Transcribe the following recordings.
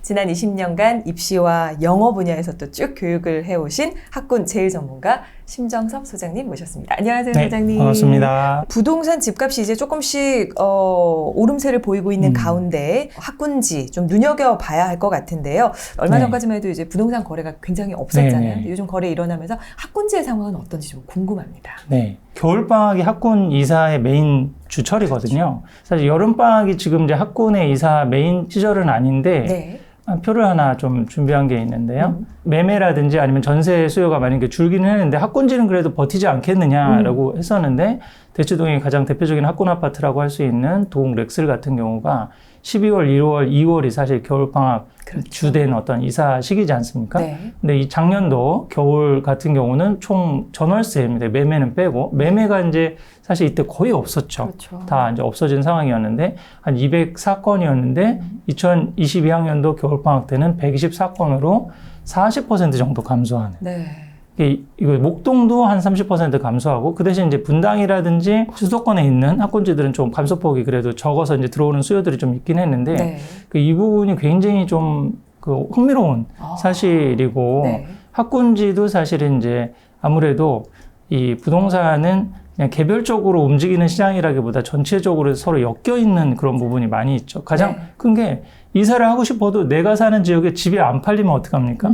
지난 20년간 입시와 영어 분야에서 또 쭉 교육을 해오신 학군 제일 전문가 심정섭 소장님 모셨습니다. 안녕하세요, 네, 소장님. 반갑습니다. 부동산 집값이 이제 조금씩 오름세를 보이고 있는 가운데 학군지 좀 눈여겨봐야 할 것 같은데요. 얼마 네. 전까지만 해도 이제 부동산 거래가 굉장히 없었잖아요. 네. 요즘 거래 일어나면서 학군지의 상황은 어떤지 좀 궁금합니다. 네. 겨울방학이 학군 이사의 메인 주철이거든요. 사실 여름방학이 지금 이제 학군의 이사 메인 시절은 아닌데, 네. 표를 하나 좀 준비한 게 있는데요. 매매라든지 아니면 전세 수요가 만약에 줄기는 했는데 학군지는 그래도 버티지 않겠느냐라고 했었는데, 대치동이 가장 대표적인 학군 아파트라고 할 수 있는 동 렉슬 같은 경우가 12월, 1월, 2월이 사실 겨울방학 그렇죠. 주된 어떤 이사 시기지 않습니까? 네. 근데 이 작년도 겨울 같은 경우는 총 전월세입니다. 매매는 빼고. 매매가 이제 사실 이때 거의 없었죠. 그렇죠. 다 이제 없어진 상황이었는데, 한 204건이었는데, 2022학년도 겨울방학 때는 124건으로 40% 정도 감소하는. 네. 이거 목동도 한 30% 감소하고, 그 대신 이제 분당이라든지 수도권에 있는 학군지들은 좀 감소폭이 그래도 적어서 이제 들어오는 수요들이 좀 있긴 했는데, 네. 이 부분이 굉장히 좀 흥미로운 사실이고, 네. 학군지도 사실은 이제 아무래도 이 부동산은 그냥 개별적으로 움직이는 시장이라기보다 전체적으로 서로 엮여 있는 그런 부분이 많이 있죠. 가장 네. 큰 게 이사를 하고 싶어도 내가 사는 지역에 집이 안 팔리면 어떡합니까?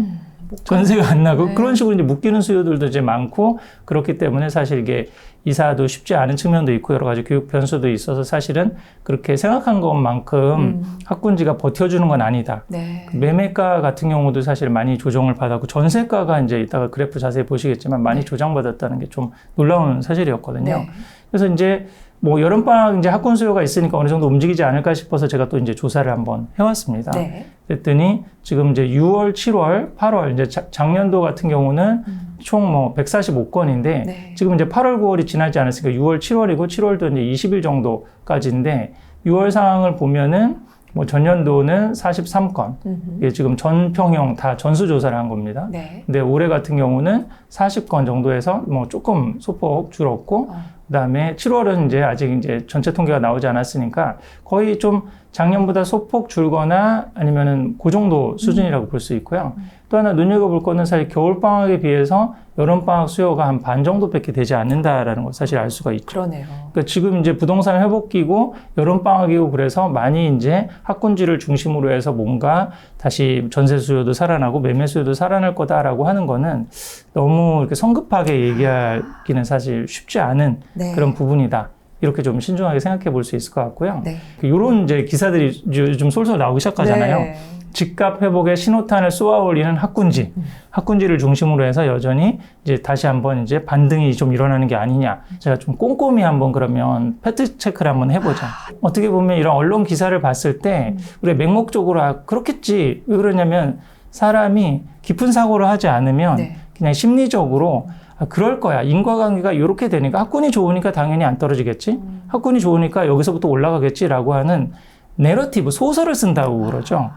전세가 안 나고 네. 그런 식으로 이제 묶이는 수요들도 이제 많고, 그렇기 때문에 사실 이게 이사도 쉽지 않은 측면도 있고 여러 가지 교육 변수도 있어서 사실은 그렇게 생각한 것만큼 학군지가 버텨주는 건 아니다. 네. 매매가 같은 경우도 사실 많이 조정을 받았고, 전세가가 이제 이따가 그래프 자세히 보시겠지만 많이 조정받았다는 게 좀 놀라운 사실이었거든요. 네. 그래서 이제 뭐 여름방학 이제 학군 수요가 있으니까 어느 정도 움직이지 않을까 싶어서 제가 또 이제 조사를 한번 해왔습니다. 네. 그랬더니 지금 이제 6월, 7월, 8월 이제 작년도 같은 경우는 총 뭐 145건인데 네. 지금 이제 8월, 9월이 지나지 않았으니까 6월, 7월이고 7월도 이제 20일 정도까지인데 6월 상황을 보면은 뭐 전년도는 43건. 이게 지금 전평형 다 전수조사를 한 겁니다. 네. 근데 올해 같은 경우는 40건 정도에서 뭐 조금 소폭 줄었고, 그다음에 7월은 이제 아직 이제 전체 통계가 나오지 않았으니까 거의 좀 작년보다 소폭 줄거나 아니면은 그 정도 수준이라고 볼 수 있고요. 또 하나 눈여겨볼 거는 사실 겨울방학에 비해서 여름방학 수요가 한 반 정도밖에 되지 않는다라는 걸 사실 알 수가 있죠. 그러네요. 그러니까 지금 이제 부동산 회복기고 여름방학이고 그래서 많이 이제 학군지를 중심으로 해서 뭔가 다시 전세 수요도 살아나고 매매 수요도 살아날 거다라고 하는 거는 너무 이렇게 성급하게 얘기하기는 사실 쉽지 않은 네. 그런 부분이다. 이렇게 좀 신중하게 생각해 볼 수 있을 것 같고요. 네. 이런 이제 기사들이 요즘 솔솔 나오기 시작하잖아요. 네. 집값 회복에 신호탄을 쏘아 올리는 학군지, 학군지를 중심으로 해서 여전히 이제 다시 한번 이제 반등이 좀 일어나는 게 아니냐. 제가 좀 꼼꼼히 한번 그러면 팩트 체크를 한번 해보자. 어떻게 보면 이런 언론 기사를 봤을 때 우리 맹목적으로 그렇겠지. 왜 그러냐면 사람이 깊은 사고를 하지 않으면 네. 그냥 심리적으로 그럴 거야. 인과관계가 이렇게 되니까 학군이 좋으니까 당연히 안 떨어지겠지. 학군이 좋으니까 여기서부터 올라가겠지라고 하는 내러티브, 소설을 쓴다고 그러죠.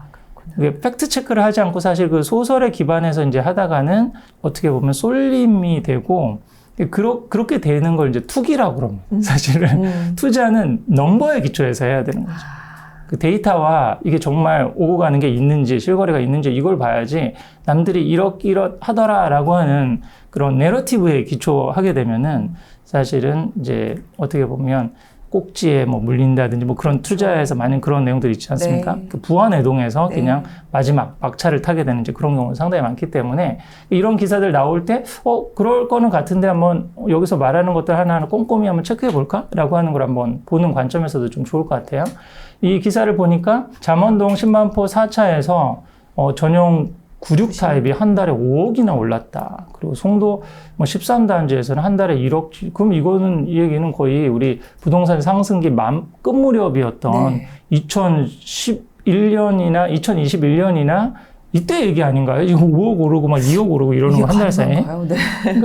이게 팩트 체크를 하지 않고 사실 그 소설에 기반해서 이제 하다가는 어떻게 보면 쏠림이 되고, 그렇게 되는 걸 이제 투기라고 그럽니다. 사실은 투자는 넘버에 기초해서 해야 되는 거죠. 그 데이터와 이게 정말 오고 가는 게 있는지, 실거래가 있는지 이걸 봐야지, 남들이 이렇게 하더라라고 하는 그런 내러티브에 기초하게 되면은 사실은 이제 어떻게 보면 꼭지에 뭐 물린다든지 뭐 그런 투자에서 많은 그런 내용들이 있지 않습니까? 네. 그 부안해동에서 네. 그냥 마지막 막차를 타게 되는 이제 그런 경우가 상당히 많기 때문에 이런 기사들 나올 때 그럴 거는 같은데 한번 여기서 말하는 것들 하나하나 꼼꼼히 한번 체크해 볼까? 라고 하는 걸 한번 보는 관점에서도 좀 좋을 것 같아요. 이 기사를 보니까 잠원동 10만포 4차에서 전용 96 타입이 한 달에 5억이나 올랐다. 그리고 송도 뭐 13단지에서는 한 달에 1억. 그럼 이거는 이 얘기는 거의 우리 부동산 상승기 끝 무렵이었던 네. 2011년이나 2021년이나 이때 얘기 아닌가요? 이거 5억 오르고 막 2억 오르고 이러는 거 한 달 사이에. 네. 그러니까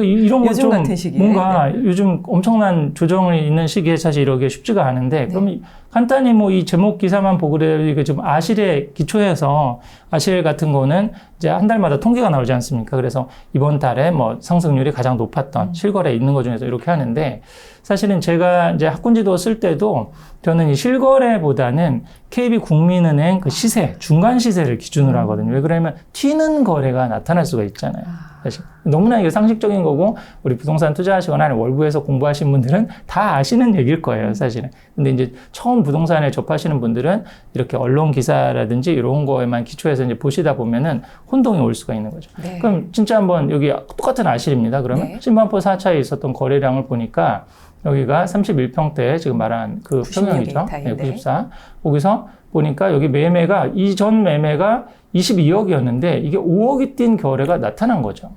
이런 거 좀 같은 시기에. 뭔가 네. 요즘 엄청난 조정이 있는 시기에 사실 이러기 쉽지가 않은데 그럼 간단히 뭐 이 제목 기사만 보고 그래도 이게 좀 아실에 기초해서 아실 같은 거는 이제 한 달마다 통계가 나오지 않습니까? 그래서 이번 달에 뭐 상승률이 가장 높았던 실거래에 있는 것 중에서 이렇게 하는데 사실은 제가 이제 학군지도 쓸 때도 저는 이 실거래보다는 KB국민은행 그 시세, 중간 시세를 기준으로 하거든요. 왜 그러냐면 튀는 거래가 나타날 수가 있잖아요. 사실 너무나 이게 상식적인 거고 우리 부동산 투자하시거나 아니면 월부에서 공부하신 분들은 다 아시는 얘기일 거예요, 사실은. 근데 이제 처음 부동산에 접하시는 분들은 이렇게 언론 기사라든지 이런 거에만 기초해서 이제 보시다 보면은 혼동이 올 수가 있는 거죠. 네. 그럼 진짜 한번 여기 똑같은 아실입니다. 그러면 네. 신반포 4차에 있었던 거래량을 보니까 여기가 31평대 지금 말한 그 96 평형이죠. 데이터인데. 네, 94. 거기서 보니까 여기 매매가 이전 매매가 22억이었는데 이게 5억이 뛴 거래가 나타난 거죠.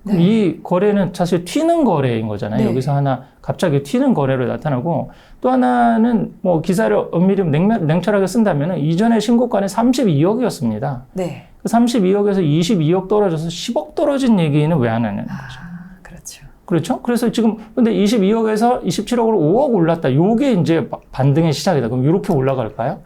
네. 이 거래는 사실 튀는 거래인 거잖아요. 네. 여기서 하나 갑자기 튀는 거래로 나타나고 또 하나는 뭐 기사를 엄밀히 냉철하게 쓴다면 이전에 신고가는 32억이었습니다. 네. 그 32억에서 22억 떨어져서 10억 떨어진 얘기는 왜 안 하는 거죠? 그렇죠. 그렇죠? 그래서 지금 근데 22억에서 27억으로 5억 올랐다. 요게 이제 반등의 시작이다. 그럼 이렇게 올라갈까요?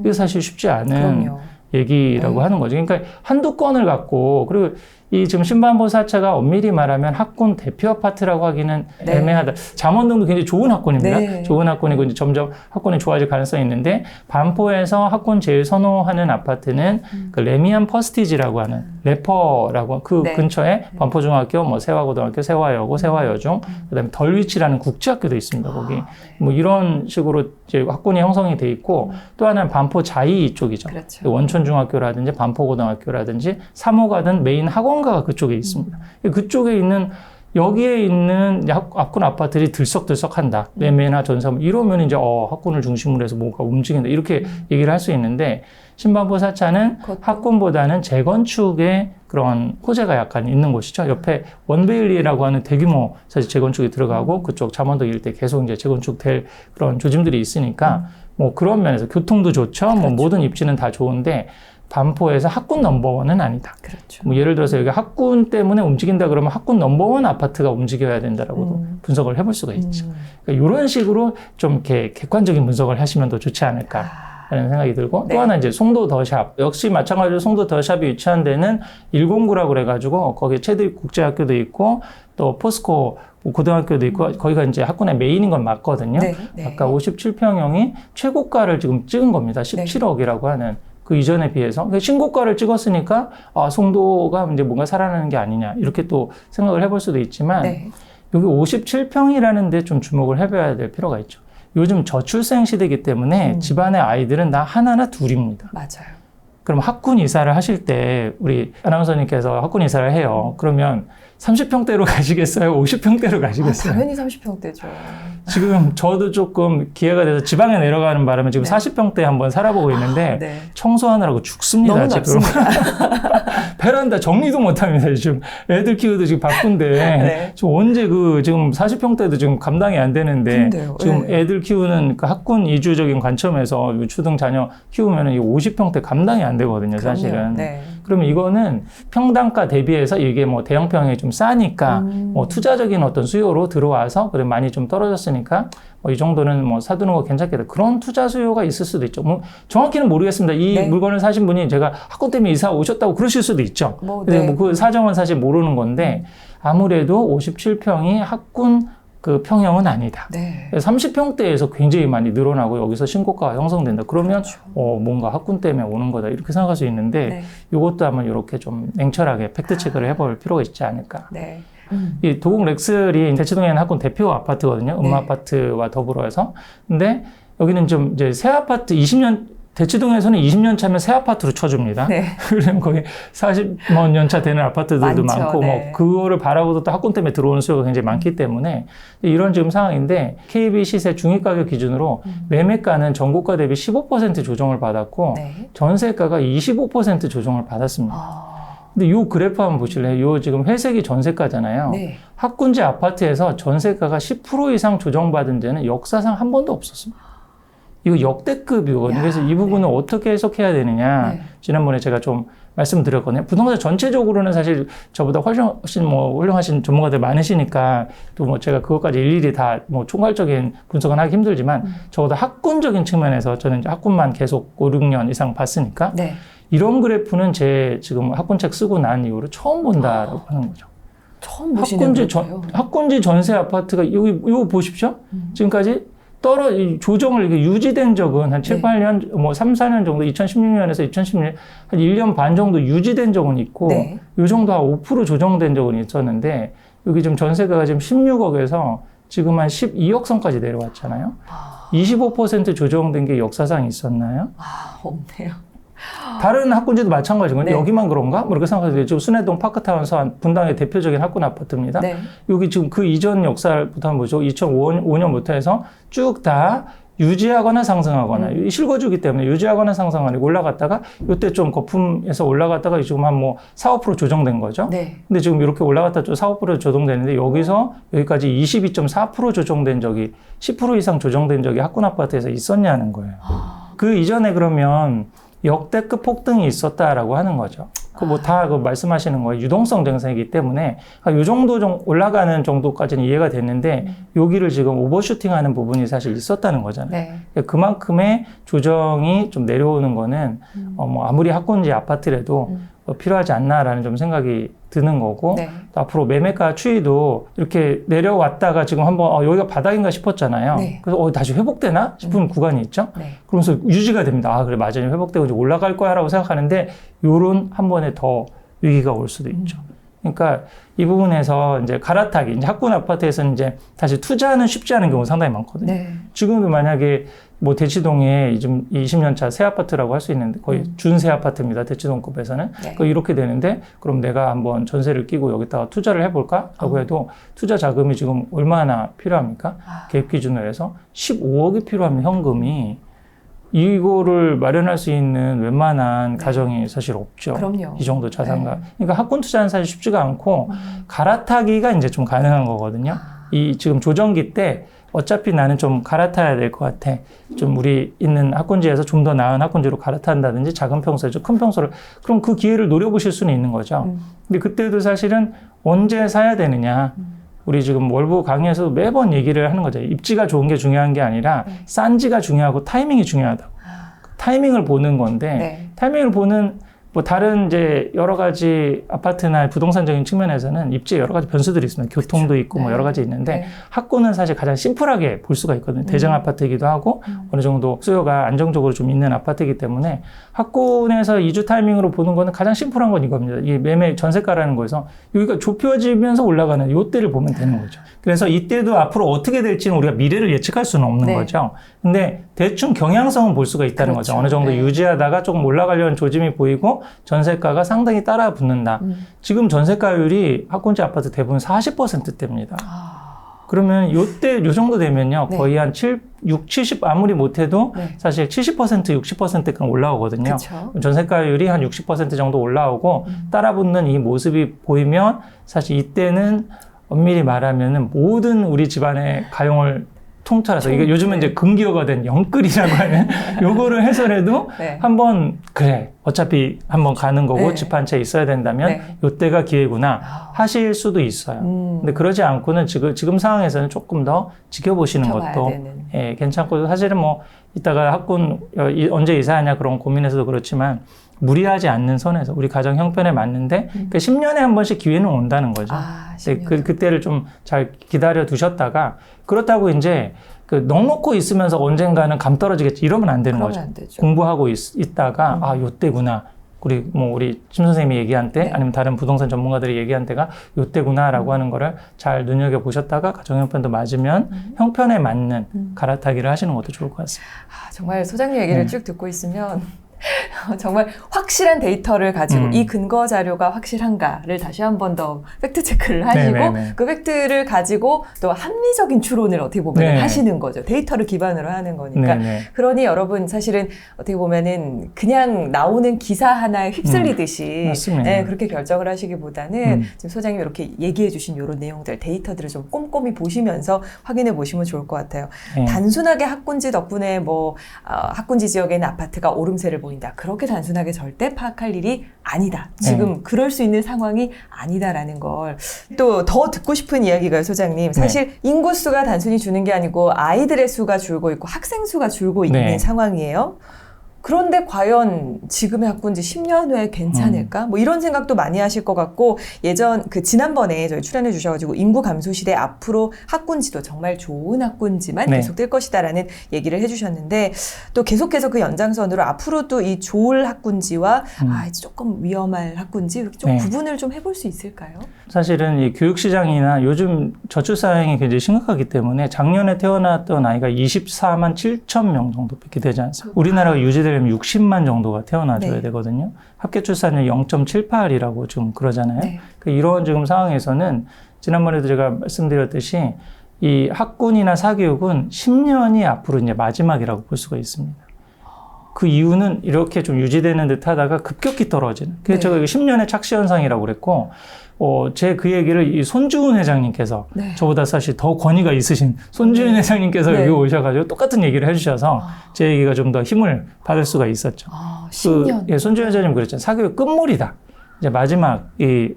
이게 사실 쉽지 않은 그럼요. 얘기라고 하는 거죠. 그러니까 한두 건을 갖고 그리고 이 지금 신반포 4차가 엄밀히 말하면 학군 대표 아파트라고 하기는 네. 애매하다. 잠원동도 굉장히 좋은 학군입니다. 네. 좋은 학군이고 이제 점점 학군이 좋아질 가능성이 있는데 반포에서 학군 제일 선호하는 아파트는 그 레미안 퍼스티지라고 하는 래퍼라고 그 네. 근처에 반포중학교, 뭐 세화고등학교, 세화여고, 세화여중, 그다음에 덜위치라는 국제학교도 있습니다. 거기 뭐 이런 식으로 이제 학군이 형성이 돼 있고 또 하나는 반포 자이 이쪽이죠. 그렇죠. 원촌중학교라든지 반포고등학교라든지 3호 가든 메인 학원가가 그쪽에 있습니다. 그쪽에 있는 여기에 있는 학군 아파트들이 들썩들썩한다. 매매나 전세 이러면 이제 학군을 중심으로 해서 뭔가 움직인다. 이렇게 얘기를 할 수 있는데 신반포 4차는 그것도. 학군보다는 재건축의 그런 호재가 약간 있는 곳이죠. 옆에 원베일리라고 하는 대규모 사실 재건축이 들어가고 그쪽 잠원동 일대 계속 이제 재건축될 그런 조짐들이 있으니까 뭐 그런 면에서 교통도 좋죠. 뭐 모든 입지는 다 좋은데 반포에서 학군 넘버원은 아니다. 그렇죠. 뭐 예를 들어서 여기 학군 때문에 움직인다 그러면 학군 넘버원 아파트가 움직여야 된다라고도 분석을 해볼 수가 있죠. 그러니까 이런 식으로 좀 이렇게 객관적인 분석을 하시면 더 좋지 않을까라는 생각이 들고 네. 또 하나 이제 송도 더샵 역시 마찬가지로 송도 더샵이 위치한 데는 109라고 그래가지고 거기에 체드 국제학교도 있고 또 포스코 고등학교도 있고 거기가 이제 학군의 메인인 건 맞거든요. 네. 네. 아까 57평형이 최고가를 지금 찍은 겁니다. 17억이라고 하는. 그 이전에 비해서 신고가를 찍었으니까 송도가 이제 뭔가 살아나는 게 아니냐 이렇게 또 생각을 해볼 수도 있지만 네. 여기 57평이라는 데 좀 주목을 해봐야 될 필요가 있죠. 요즘 저출생 시대이기 때문에 집안의 아이들은 다 하나나 둘입니다. 맞아요. 그럼 학군 이사를 하실 때 우리 아나운서님께서 학군 이사를 해요. 그러면 30평대로 가시겠어요? 50평대로 가시겠어요? 당연히 30평대죠. 지금 저도 조금 기회가 돼서 지방에 내려가는 바람에 지금 네. 40평대에 한번 살아보고 있는데 네. 청소하느라고 죽습니다. 너무 지금. 넓습니다. 베란다 정리도 못합니다. 지금 애들 키우도 지금 바쁜데 네. 지금 언제 그 지금 40평대도 지금 감당이 안 되는데 근데요, 지금 네. 애들 키우는 그 학군 이주적인 관점에서 초등 자녀 키우면은 이 50평대 감당이 안 되거든요. 사실은. 네. 그러면 이거는 평당가 대비해서 이게 뭐 대형평이 좀 싸니까 뭐 투자적인 어떤 수요로 들어와서 그래 많이 좀 떨어졌으니까 뭐 이 정도는 뭐 사두는 거 괜찮겠다. 그런 투자 수요가 있을 수도 있죠. 뭐 정확히는 모르겠습니다. 이 네. 물건을 사신 분이 제가 학군 때문에 이사 오셨다고 그러실 수도 있죠. 근데 네. 뭐 그 사정은 사실 모르는 건데 아무래도 57평이 학군 그 평형은 아니다. 네. 30평대에서 굉장히 많이 늘어나고 여기서 신고가가 형성된다. 그러면 그렇죠. 뭔가 학군 때문에 오는 거다. 이렇게 생각할 수 있는데 네. 이것도 한번 이렇게 좀 냉철하게 팩트 체크를 해볼 필요가 있지 않을까. 네. 이 도곡 렉슬이 대치동에 있는 학군 대표 아파트거든요. 네. 아파트와 더불어 해서. 근데 여기는 좀 이제 새 아파트 20년 대치동에서는 20년 차면 새 아파트로 쳐줍니다. 네. 그러면 거기 40년 차 되는 아파트들도 많죠. 많고, 네. 뭐, 그거를 바라고도 또 학군 때문에 들어오는 수요가 굉장히 많기 때문에 이런 지금 상황인데, KB 시세 중위가격 기준으로 매매가는 전고가 대비 15% 조정을 받았고, 네. 전세가가 25% 조정을 받았습니다. 근데 요 그래프 한번 보실래요? 요 지금 회색이 전세가잖아요. 네. 학군지 아파트에서 전세가가 10% 이상 조정받은 데는 역사상 한 번도 없었습니다. 이거 역대급이거든요. 야, 그래서 이 부분을 어떻게 해석해야 되느냐. 네. 지난번에 제가 좀 말씀드렸거든요. 부동산 전체적으로는 사실 저보다 훨씬 훌륭하신 전문가들 많으시니까 또 뭐 제가 그것까지 일일이 다 뭐 총괄적인 분석은 하기 힘들지만 적어도 학군적인 측면에서 저는 이제 학군만 계속 5, 6년 이상 봤으니까 네. 이런 그래프는 제 지금 학군책 쓰고 난 이후로 처음 본다라고 하는 거죠. 처음 보시는 거예요. 학군지 전세 아파트가 이거 보십시오. 지금까지 조정을 이렇게 유지된 적은 한 7, 네. 8년, 뭐 3, 4년 정도, 2016년에서 2016년, 한 1년 반 정도 유지된 적은 있고, 네. 요 정도 한 5% 조정된 적은 있었는데, 여기 지금 전세가가 지금 16억에서 지금 한 12억 선까지 내려왔잖아요. 25% 조정된 게 역사상 있었나요? 없네요. 다른 학군지도 마찬가지고 네. 여기만 그런가? 뭐 이렇게 생각해도 지금 순회동 파크타운서 분당의 대표적인 학군 아파트입니다. 네. 여기 지금 그 이전 역사부터 한번 보죠. 2005년부터 해서 쭉 다 유지하거나 상승하거나 실거주기 때문에 유지하거나 상승하거나 올라갔다가 이때 좀 거품에서 올라갔다가 지금 한 뭐 4, 5% 조정된 거죠. 네. 근데 지금 이렇게 올라갔다 좀 4, 5% 조정되는데 여기서 여기까지 22.4% 조정된 적이 10% 이상 조정된 적이 학군 아파트에서 있었냐는 거예요. 그 이전에 그러면 역대급 폭등이 있었다라고 하는 거죠. 그 뭐 다 그 말씀하시는 거예요. 유동성 증세이기 때문에 이 정도 좀 올라가는 정도까지는 이해가 됐는데 여기를 지금 오버슈팅하는 부분이 사실 있었다는 거잖아요. 네. 그만큼의 조정이 좀 내려오는 거는 뭐 아무리 학군지 아파트라도 필요하지 않나라는 좀 생각이 드는 거고 네. 또 앞으로 매매가 추이도 이렇게 내려왔다가 지금 한번 여기가 바닥인가 싶었잖아요. 네. 그래서 다시 회복되나 싶은 구간이 있죠. 네. 그러면서 유지가 됩니다. 그래 맞아요. 회복되고 이제 올라갈 거야라고 생각하는데 요런 한 번에 더 위기가 올 수도 있죠. 그러니까 이 부분에서 이제 갈아타기, 이제 학군 아파트에서 이제 다시 투자는 쉽지 않은 경우가 상당히 많거든요. 네. 지금도 만약에 뭐 대치동에 좀 20년차 새 아파트라고 할 수 있는데 거의 준새 아파트입니다. 대치동급에서는. 네. 이렇게 되는데 그럼 내가 한번 전세를 끼고 여기다가 투자를 해볼까? 라고 해도 투자 자금이 지금 얼마나 필요합니까? 계획 기준으로 해서 15억이 필요하면 현금이 이거를 마련할 수 있는 웬만한 가정이 사실 없죠. 그럼요. 이 정도 자산가. 네. 그러니까 학군 투자는 사실 쉽지가 않고 갈아타기가 이제 좀 가능한 거거든요. 이 지금 조정기 때 어차피 나는 좀 갈아타야 될 것 같아. 좀 우리 있는 학군지에서 좀 더 나은 학군지로 갈아탄다든지 작은 평소에 좀 큰 평소를. 그럼 그 기회를 노려보실 수는 있는 거죠. 근데 그때도 사실은 언제 사야 되느냐. 우리 지금 월부 강의에서도 매번 얘기를 하는 거죠. 입지가 좋은 게 중요한 게 아니라 싼지가 중요하고 타이밍이 중요하다고. 타이밍을 보는 건데 네. 타이밍을 보는 뭐 다른 이제 여러 가지 아파트나 부동산적인 측면에서는 입지에 여러 가지 변수들이 있습니다. 교통도 있고 뭐 네. 여러 가지 있는데 네. 학군은 사실 가장 심플하게 볼 수가 있거든요. 대장 아파트이기도 하고 어느 정도 수요가 안정적으로 좀 있는 아파트이기 때문에 학군에서 이주 타이밍으로 보는 거는 가장 심플한 건 이겁니다. 이 매매 전세가라는 거에서 여기가 좁혀지면서 올라가는 요때를 보면 되는 거죠. 그래서 이때도 앞으로 어떻게 될지는 우리가 미래를 예측할 수는 없는 네. 거죠. 근데 대충 경향성은 볼 수가 있다는 그렇죠. 거죠. 어느 정도 네. 유지하다가 조금 올라가려는 조짐이 보이고 전세가가 상당히 따라 붙는다. 지금 전세가율이 학군지 아파트 대부분 40%대입니다. 그러면 요때 요 정도 되면요. 네. 거의 한 6, 70 아무리 못해도 네. 사실 70%, 60%까지 올라오거든요. 그쵸. 전세가율이 한 60% 정도 올라오고 따라붙는 이 모습이 보이면 사실 이때는 엄밀히 말하면은 모든 우리 집안의 가용을 통틀어서 이게 요즘은 이제 금기어가 된 영끌이라고 하는 요거를 해설해도 네. 한번 그래 어차피 한번 가는 거고 네. 집 한 채 있어야 된다면 네. 요때가 기회구나 하실 수도 있어요. 근데 그러지 않고는 지금 상황에서는 조금 더 지켜보시는 지켜봐야 것도 되는. 예, 괜찮고 사실은 뭐 이따가 학군 언제 이사하냐 그런 고민에서도 그렇지만 무리하지 않는 선에서 우리 가정 형편에 맞는데 그러니까 10년에 한 번씩 기회는 온다는 거죠. 네, 10년. 그때를 좀 잘 기다려 두셨다가 그렇다고 이제 넉넉고 있으면서 언젠가는 감 떨어지겠지 이러면 안 되는 그러면 거죠. 안 되죠. 공부하고 있다가 요때구나. 우리 심 선생님이 얘기한 때 네. 아니면 다른 부동산 전문가들이 얘기한 때가 요때구나라고 하는 거를 잘 눈여겨 보셨다가 가정 형편도 맞으면 형편에 맞는 갈아타기를 하시는 것도 좋을 것 같습니다. 정말 소장님 얘기를 쭉 듣고 있으면 정말 확실한 데이터를 가지고 이 음. 근거 자료가 확실한가를 다시 한 번 더 팩트 체크를 하시고 네네네. 그 팩트를 가지고 또 합리적인 추론을 어떻게 보면 네. 하시는 거죠. 데이터를 기반으로 하는 거니까. 네네. 그러니 여러분 사실은 어떻게 보면은 그냥 나오는 기사 하나에 휩쓸리듯이 맞습니다. 네, 그렇게 결정을 하시기보다는 음. 지금 소장님이 이렇게 얘기해 주신 이런 내용들, 데이터들을 좀 꼼꼼히 보시면서 확인해 보시면 좋을 것 같아요. 네. 단순하게 학군지 덕분에 학군지 지역에는 아파트가 오름세를 보인다. 그렇게 단순하게 절대 파악할 일이 아니다. 지금 그럴 수 있는 상황이 아니다라는 걸 또 더 듣고 싶은 이야기가요, 소장님. 사실 인구수가 단순히 주는 게 아니고 아이들의 수가 줄고 있고 학생 수가 줄고 있는 네. 상황이에요. 그런데 과연 지금의 학군지 10년 후에 괜찮을까? 뭐 이런 생각도 많이 하실 것 같고 지난번에 저희 출연해 주셔가지고 인구 감소 시대 앞으로 학군지도 정말 좋은 학군지만 네. 계속될 것이다라는 얘기를 해주셨는데 또 계속해서 그 연장선으로 앞으로도 이 좋을 학군지와 이제 조금 위험할 학군지 이렇게 좀 네. 구분을 좀 해볼 수 있을까요? 사실은 이 교육시장이나 요즘 저출산이 굉장히 심각하기 때문에 작년에 태어났던 아이가 24만 7천 명 정도밖에 되지 않습니다. 우리나라가 유지되려면 60만 정도가 태어나줘야 네. 되거든요. 합계 출산율 0.78이라고 지금 그러잖아요. 네. 이런 지금 상황에서는 지난번에도 제가 말씀드렸듯이 이 학군이나 사교육은 10년이 앞으로 이제 마지막이라고 볼 수가 있습니다. 그 이유는 이렇게 좀 유지되는 듯 하다가 급격히 떨어지는. 그래서 네. 제가 이거 10년의 착시 현상이라고 그랬고, 제 그 얘기를 이 손주은 회장님께서 네. 저보다 사실 더 권위가 있으신 손주은 회장님께서 네. 여기 오셔가지고 똑같은 얘기를 해주셔서 제 얘기가 좀 더 힘을 받을 수가 있었죠. 10년. 손주은 회장님 그랬잖아요. 사교육 끝물이다. 이제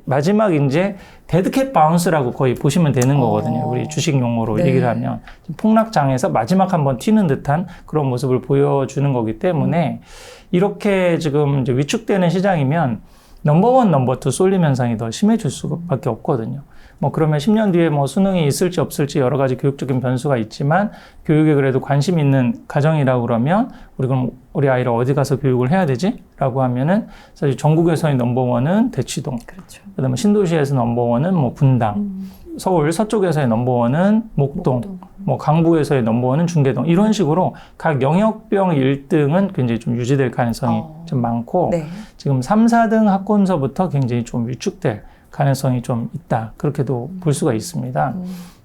마지막 이제 데드캣 바운스라고 거의 보시면 되는 거거든요. 우리 주식 용어로 네. 얘기를 하면 폭락장에서 마지막 한번 튀는 듯한 그런 모습을 보여주는 거기 때문에 이렇게 지금 이제 위축되는 시장이면 넘버원, 넘버투 쏠림 현상이 더 심해질 수밖에 없거든요. 뭐 그러면 10년 뒤에 뭐 수능이 있을지 없을지 여러 가지 교육적인 변수가 있지만 교육에 그래도 관심 있는 가정이라고 그러면 우리 아이를 어디 가서 교육을 해야 되지? 라고 하면은 사실 전국에서의 넘버원은 대치동. 그렇죠. 그다음에 신도시에서 넘버원은 뭐 분당. 서울 서쪽에서의 넘버원은 목동. 뭐 강북에서의 넘버원은 중계동. 이런 식으로 각 영역별 1등은 굉장히 좀 유지될 가능성이 좀 많고 네. 지금 3, 4등 학군서부터 굉장히 좀 위축될 가능성이 좀 있다. 그렇게도 볼 수가 있습니다.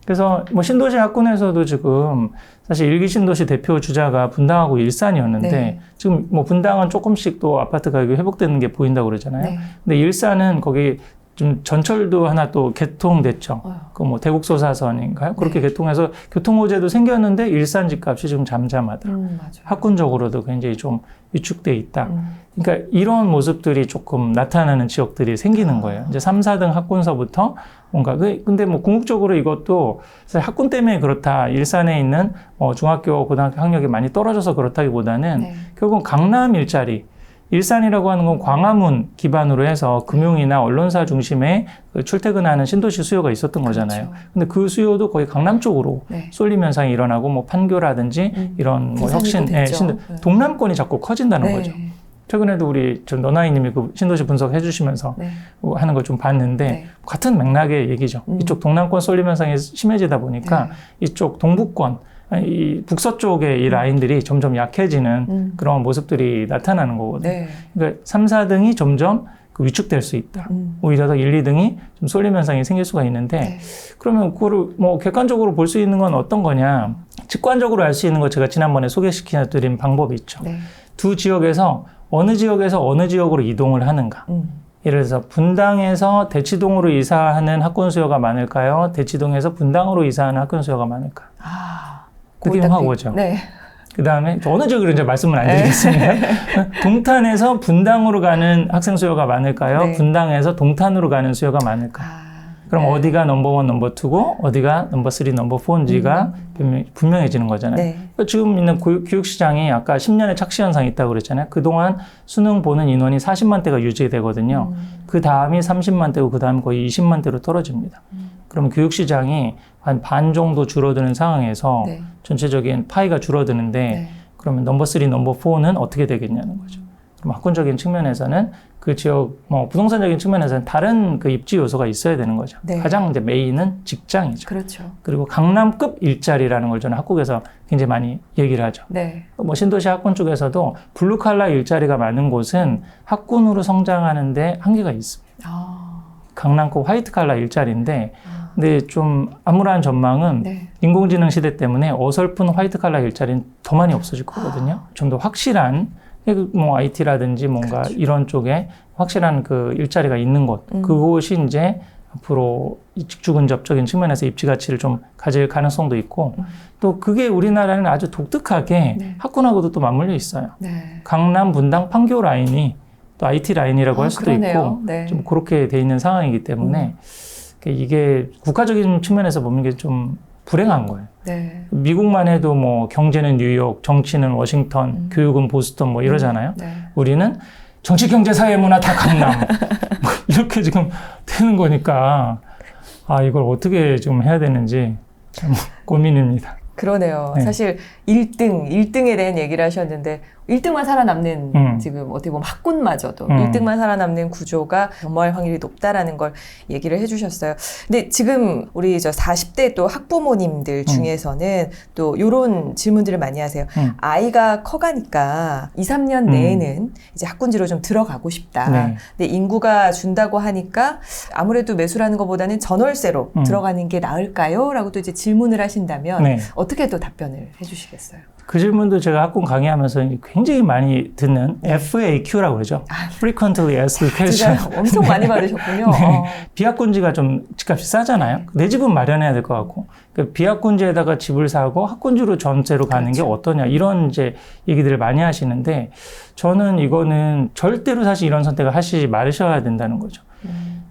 그래서 뭐 신도시 학군에서도 지금 사실 일기 신도시 대표 주자가 분당하고 일산이었는데 네. 지금 뭐 분당은 조금씩 또 아파트 가격이 회복되는 게 보인다고 그러잖아요. 네. 근데 일산은 거기 좀 전철도 하나 또 개통됐죠. 그 뭐 대국소사선인가요? 그렇게 개통해서 교통 호재도 생겼는데 일산 집값이 지금 잠잠하더라고요. 맞아요. 학군적으로도 굉장히 좀 위축돼 있다. 그러니까 이런 모습들이 조금 나타나는 지역들이 생기는 거예요. 이제 3, 4등 학군서부터 뭔가 근데 뭐 궁극적으로 이것도 사실 학군 때문에 그렇다. 일산에 있는 중학교, 고등학교 학력이 많이 떨어져서 그렇다기보다는 네. 결국은 강남 일자리 일산이라고 하는 건 광화문 기반으로 해서 금융이나 언론사 중심의 그 출퇴근하는 신도시 수요가 있었던 거잖아요. 그렇죠. 근데 그 수요도 거의 강남 쪽으로 네. 쏠림 현상이 일어나고 뭐 판교라든지 이런 뭐 부산이도 혁신, 됐죠. 네. 동남권이 자꾸 커진다는 네. 거죠. 최근에도 우리 좀 너나이님이 그 신도시 분석해 주시면서 네. 하는 걸 좀 봤는데 네. 같은 맥락의 얘기죠. 이쪽 동남권 쏠림 현상이 심해지다 보니까 이쪽 동북권 이 북서쪽의 이 라인들이 점점 약해지는 그런 모습들이 나타나는 거거든요. 네. 그러니까 3, 4등이 점점 위축될 수 있다. 오히려 더 1, 2등이 좀 쏠림 현상이 생길 수가 있는데 네. 그러면 그거를 뭐 객관적으로 볼 수 있는 건 어떤 거냐? 직관적으로 알 수 있는 거 제가 지난번에 소개시켜드린 방법이 있죠. 네. 두 지역에서 어느 지역으로 이동을 하는가. 예를 들어서 분당에서 대치동으로 이사하는 학군 수요가 많을까요? 대치동에서 분당으로 이사하는 학군 수요가 많을까? 느낌 확 오죠. 네. 그 다음에 어느 지역으로 이제 말씀을 안 드리겠습니다. 동탄에서 분당으로 가는 학생 수요가 많을까요? 네. 분당에서 동탄으로 가는 수요가 많을까? 그럼 네. 어디가 넘버원, 넘버2고 어디가 넘버3, 넘버4인지가 분명해지는 거잖아요. 네. 그러니까 지금 있는 교육시장이 아까 10년의 착시 현상이 있다고 그랬잖아요. 그동안 수능 보는 인원이 40만 대가 유지되거든요. 그 다음이 30만 대고 그 다음 거의 20만 대로 떨어집니다. 그러면 교육시장이 한 반 정도 줄어드는 상황에서 전체적인 파이가 줄어드는데 그러면 넘버3, 넘버4는 어떻게 되겠냐는 거죠. 학군적인 측면에서는 그 지역 부동산적인 측면에서는 다른 그 입지 요소가 있어야 되는 거죠. 네. 가장 이제 메인은 직장이죠. 그렇죠. 그리고 강남급 일자리라는 걸 저는 학국에서 굉장히 많이 얘기를 하죠. 네. 신도시 학군 쪽에서도 블루칼라 일자리가 많은 곳은 학군으로 성장하는데 한계가 있습니다. 강남급 화이트칼라 일자리인데 근데 좀 암울한 전망은 네. 인공지능 시대 때문에 어설픈 화이트칼라 일자리는 더 많이 없어질 거거든요. 좀 더 확실한 IT라든지 뭔가 그렇죠. 이런 쪽에 확실한 그 일자리가 있는 곳, 그곳이 이제 앞으로 직주근접적인 측면에서 입지 가치를 좀 가질 가능성도 있고 또 그게 우리나라는 아주 독특하게 네. 학군하고도 또 맞물려 있어요. 네. 강남, 분당, 판교 라인이 또 IT 라인이라고 할 수도 그러네요. 있고 네. 좀 그렇게 돼 있는 상황이기 때문에 이게 국가적인 측면에서 보면 게 좀 불행한 거예요. 네. 미국만 해도 경제는 뉴욕, 정치는 워싱턴, 교육은 보스턴 이러잖아요. 네. 우리는 정치, 경제, 사회, 문화 다 강남 이렇게 지금 되는 거니까 이걸 어떻게 지금 해야 되는지 참 고민입니다. 그러네요. 네. 사실 1등에 대한 얘기를 하셨는데 1등만 살아남는 지금 어떻게 보면 학군마저도 1등만 살아남는 구조가 변모할 확률이 높다라는 걸 얘기를 해주셨어요. 근데 지금 우리 40대 또 학부모님들 중에서는 또 이런 질문들을 많이 하세요. 아이가 커가니까 2, 3년 내에는 이제 학군지로 좀 들어가고 싶다. 네. 근데 인구가 준다고 하니까 아무래도 매수라는 것보다는 전월세로 들어가는 게 나을까요? 라고 또 이제 질문을 하신다면 네. 어떻게 또 답변을 해주시겠어요? 그 질문도 제가 학군 강의하면서 굉장히 많이 듣는 FAQ라고 그러죠. Frequently Asked Question. 진짜 엄청 많이 받으셨군요. 네. 비학군지가 좀 집값이 싸잖아요. 내 집은 마련해야 될 것 같고. 그러니까 비학군지에다가 집을 사고 학군지로 전세로 가는 그렇죠. 게 어떠냐. 이런 이제 얘기들을 많이 하시는데 저는 이거는 절대로 사실 이런 선택을 하시지 말으셔야 된다는 거죠.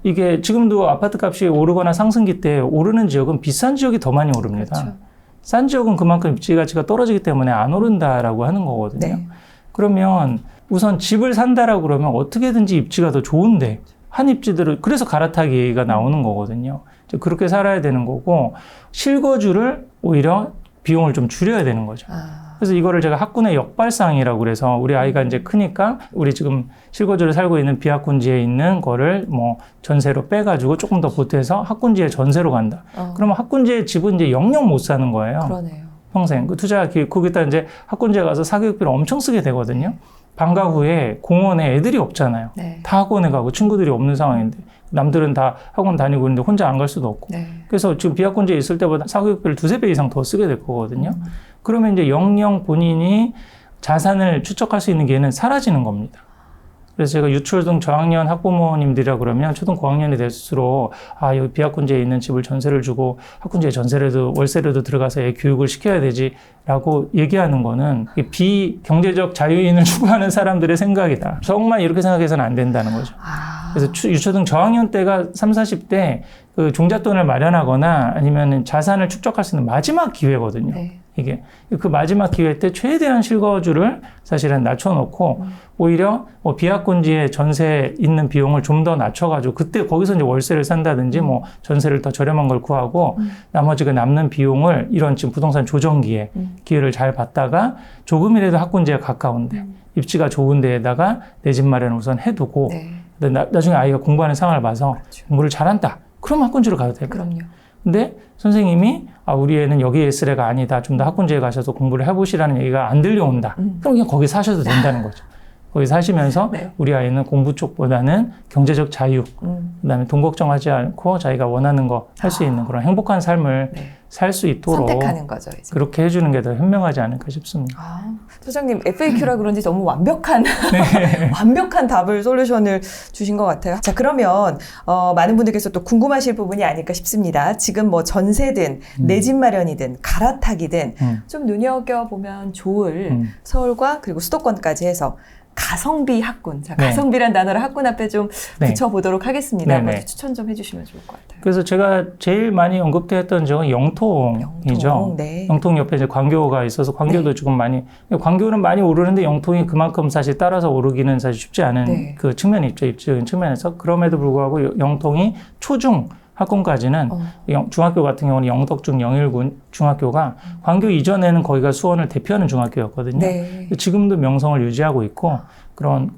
이게 지금도 아파트 값이 오르거나 상승기 때 오르는 지역은 비싼 지역이 더 많이 오릅니다. 그렇죠. 싼 지역은 그만큼 입지 가치가 떨어지기 때문에 안 오른다라고 하는 거거든요. 네. 그러면 우선 집을 산다라고 그러면 어떻게든지 입지가 더 좋은데 한 입지들을 그래서 갈아타기가 나오는 거거든요. 그렇게 살아야 되는 거고 실거주를 오히려 비용을 좀 줄여야 되는 거죠. 그래서 이거를 제가 학군의 역발상이라고 그래서 우리 아이가 이제 크니까 우리 지금 실거주를 살고 있는 비학군지에 있는 거를 전세로 빼가지고 조금 더 보태서 학군지에 전세로 간다. 그러면 학군지에 집은 이제 영영 못 사는 거예요. 그러네요. 평생. 그 투자 거기다 이제 학군지에 가서 사교육비를 엄청 쓰게 되거든요. 방과 후에 공원에 애들이 없잖아요. 네. 다 학원에 가고 친구들이 없는 상황인데 남들은 다 학원 다니고 있는데 혼자 안 갈 수도 없고. 네. 그래서 지금 비학군지에 있을 때보다 사교육비를 2-3배 이상 더 쓰게 될 거거든요. 그러면 이제 영영 본인이 자산을 추적할 수 있는 기회는 사라지는 겁니다. 그래서 제가 유초등 저학년 학부모님들이라 그러면 초등 고학년이 될수록 여기 비학군지에 있는 집을 전세를 주고 학군지에 전세라도 월세라도 들어가서 애 교육을 시켜야 되지라고 얘기하는 거는 비경제적 자유인을 추구하는 사람들의 생각이다. 정말 이렇게 생각해서는 안 된다는 거죠. 그래서 유초등 저학년 때가 30, 40대 그 종잣돈을 마련하거나 아니면 자산을 축적할 수 있는 마지막 기회거든요. 네. 이게 그 마지막 기회 때 최대한 실거주를 사실은 낮춰놓고 오히려 비학군지에 전세 있는 비용을 좀 더 낮춰가지고 그때 거기서 이제 월세를 산다든지 전세를 더 저렴한 걸 구하고 나머지 그 남는 비용을 이런 지금 부동산 조정기에 기회를 잘 받다가 조금이라도 학군지에 가까운데 입지가 좋은 데에다가 내 집 마련을 우선 해두고 네. 나중에 아이가 공부하는 상황을 봐서 그렇죠. 공부를 잘한다. 그럼 학군지로 가도 될 거예요. 그럼요. 근데 선생님이 우리 애는 여기에 있을 애가 아니다. 좀 더 학군지에 가셔서 공부를 해보시라는 얘기가 안 들려온다. 그럼 그냥 거기 사셔도 된다는 거죠. 거기 사시면서 네. 우리 아이는 공부 쪽보다는 경제적 자유, 그다음에 돈 걱정하지 않고 자기가 원하는 거 할 수 있는 그런 행복한 삶을 네. 살 수 있도록 선택하는 거죠, 이제. 그렇게 해주는 게 더 현명하지 않을까 싶습니다. 소장님 FAQ라 그런지 너무 완벽한 네. 완벽한 답을 솔루션을 주신 것 같아요. 자, 그러면 많은 분들께서 또 궁금하실 부분이 아닐까 싶습니다. 지금 전세든 내 집 마련이든 갈아타기든 좀 눈여겨보면 좋을 서울과 그리고 수도권까지 해서 가성비 학군. 자, 네. 가성비란 단어를 학군 앞에 좀 네. 붙여보도록 하겠습니다. 네네. 한번 추천 좀 해주시면 좋을 것 같아요. 그래서 제가 제일 많이 언급됐던 적은 영통이죠. 영통, 네. 영통 옆에 이제 광교가 있어서 광교도 네. 조금 많이, 광교는 많이 오르는데 영통이 그만큼 사실 따라서 오르기는 사실 쉽지 않은 네. 그 측면이 있죠. 입지적인 측면에서. 그럼에도 불구하고 영통이 초중 학군까지는 중학교 같은 경우는 영덕중 영일군 중학교가 광교 이전에는 거기가 수원을 대표하는 중학교였거든요. 네. 지금도 명성을 유지하고 있고 그런